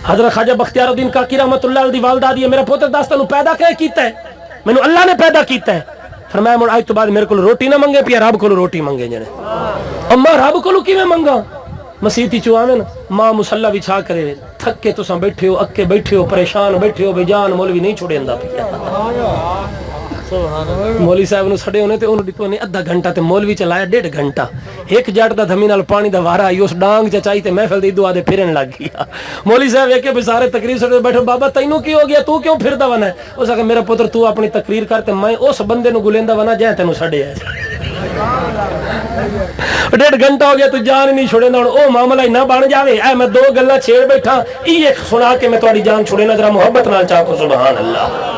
حضرت خواجہ بختیارالدین کاکی رحمتullah علیہ دی والدہ دی میرا پوتر دس تینوں پیدا کیتا ہے؟ مینوں اللہ نے پیدا کیتا ہے۔ فرمایا مڑ اج تو بعد میرے کو روٹی نہ منگے پیا، رب کو روٹی منگے جنے۔ اما رب کو کیویں منگا؟ مسیتی چو آویں نا ماں مصلی وچھا کرے تھک کے تساں بیٹھے ہو، اکے بیٹھے ہو، پریشان بیٹھے ہو، بے جان مولوی نہیں چھڑیندا پیا۔ مولوی صاحب نو سڑے ہونے تے انہوں دیتو نے ادھا گھنٹہ تے مولوی چلایا 1.5 گھنٹہ، ایک جٹ دا دھمی نال پانی دا وارا آئی اس ڈانگ چچائی تے محفل دی دعا دے پھرن لگ گیا۔ مولوی صاحب ایک بھی سارے تقریر سڑے بیٹھو، بابا تینوں کی ہو گیا، تو کیوں پھردا ونا ہے؟ اس کہ میرا پتر تو اپنی تقریر کر تے میں اس بندے نو گلیندا ونا جے تینوں سڑے ہے۔ 1.5 گھنٹہ ہو گیا تو جان نہیں چھڑے نہ، او معاملہ ہی نہ بن جاوے۔ اے میں 2 گلاں چھیڑ بیٹھا، ایک سنا کے میں تہاڈی جان چھڑے نہ، ذرا محبت نال چاہو سبحان اللہ۔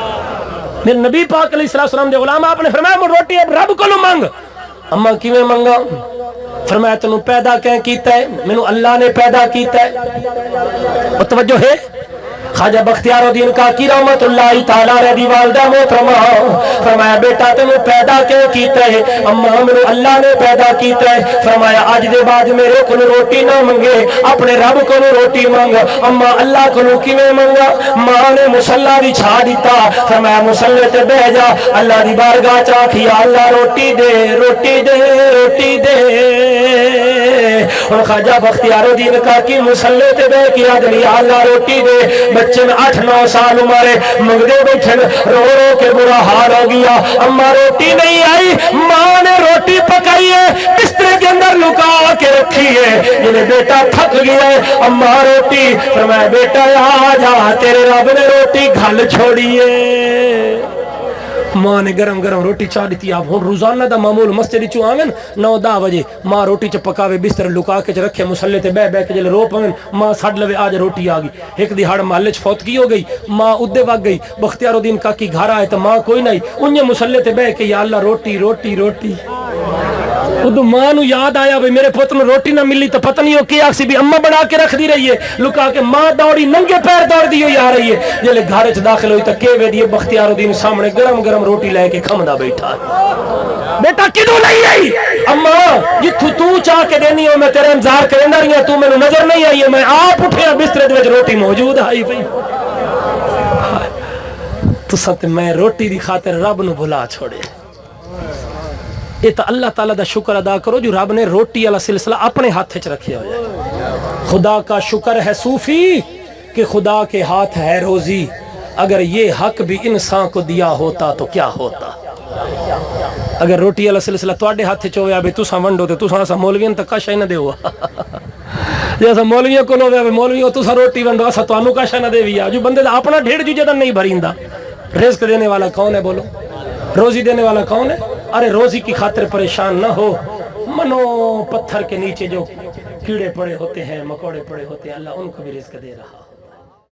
میرے نبی پاک علیہ السلام دے غلام آپ نے فرمایا روٹی اب رب کو منگ۔ اما کیویں منگا؟ فرمایا تینوں پیدا کیتا ہے؟ مینوں اللہ نے پیدا کیتا ہے۔ توجہ ہے؟ خواجہ بختیارالدین کاکی رحمت اللہ تعالی علیہ دی والدہ محترمہ فرمایا بیٹا تینوں پیدا کیتا ہے؟ اما مینوں اللہ نے پیدا کیتا ہے۔ فرمایا اج دے بعد میرے کول روٹی نہ منگے، اپنے رب کو روٹی منگ۔ اما اللہ کو کیویں منگا؟ ماں نے مصلی بچھا دیتا، فرمایا مصلی تے بیٹھ جا، اللہ دی بارگاہ چ آکھی یا اللہ روٹی دے روٹی دے روٹی دے۔ اور خواجہ بختیارالدین کاکی مصلی تے بیٹھ کے آدمی یا اللہ روٹی دے۔ بچے میں 8-9 سال عمرے منگدے بیٹھن، رو رو کے برا حال ہو گیا۔ اما روٹی نہیں آئی، ماں نے روٹی پکائی ہے، بسترے کے اندر لکا کے رکھی ہے۔ جنہیں بیٹا تھک گیا ہے، اما روٹی، فرمایا بیٹا آ جا تیرے رب نے روٹی گھل چھوڑی ہے۔ ماں نے گرم گرم روٹی چاہ دیتی۔ آپ ہوں روزانہ دا معمول مسجد چو آویں 9-10 بجے ماں روٹی چ پکاوے، بستر لکا کے چ رکھے، مصلی تے بہ کے جلے رو پویں ماں سڈ لوے آج روٹی آ گئی۔ ایک دیہاڑ محلے چ فوتگی ہو گئی، ماں ادے وگ گئی، بختیارالدین کاکی گھر آئے تو ماں کوئی نہیں، انہیں مصلی تے بہ کے یا اللہ روٹی روٹی روٹی۔ ادو ماں نو یاد آیا بھئی میرے پتر نو روٹی نہ ملی تو پتہ نہیں ہو کیا سی بھی اما بنا کے رکھ دی رہی ہے، لکا کے ماں دوڑی ننگے پیر دوڑ دی ہوئی آ رہی ہے۔ جلے گھر چ داخل ہوئی تو کیوے دی بختیارالدین سامنے گرم گرم روٹی لے کے کھمدا بیٹھا۔ بیٹا کدوں نہیں آئی؟ اما جتھوں تو چاہ کے دینی ہو میں تیرے انتظار کریندا رہی ہوں، تو مینوں نظر نہیں آئی ہے، میں آپ اٹھیا بسترے دے وچ روٹی موجود آئی پئی۔ تساں تے میں روٹی دی خاطر رب نو بھلا چھوڑے۔ یہ تو اللہ تعالیٰ دا شکر ادا کرو جو رب نے روٹی والا سلسلہ اپنے ہاتھ چ رکھے ہوئے۔ خدا کا شکر ہے صوفی کہ خدا کے ہاتھ ہے روزی، اگر یہ حق بھی انسان کو دیا ہوتا تو کیا ہوتا۔ اگر روٹی والا سلسلہ تواڈے ہاتھ چ ہویا بھی تساں ونڈو تے تساں اساں مولویاں تک کاشا ہی نہ دیو۔ جیسا مولویوں کو ہویا بھی مولویوں تساں روٹی ونڈو اساں تانوں کاشا نہ دیویا۔ جو بندے دا اپنا ڈھیڑ جو جدن نہیں بھریندا۔ رزق دینے والا کون ہے بولو؟ روزی دینے والا کون ہے؟ ارے روزی کی خاطر پریشان نہ ہو، منو پتھر کے نیچے جو کیڑے پڑے ہوتے ہیں، مکوڑے پڑے ہوتے ہیں، اللہ ان کو بھی رزق دے رہا۔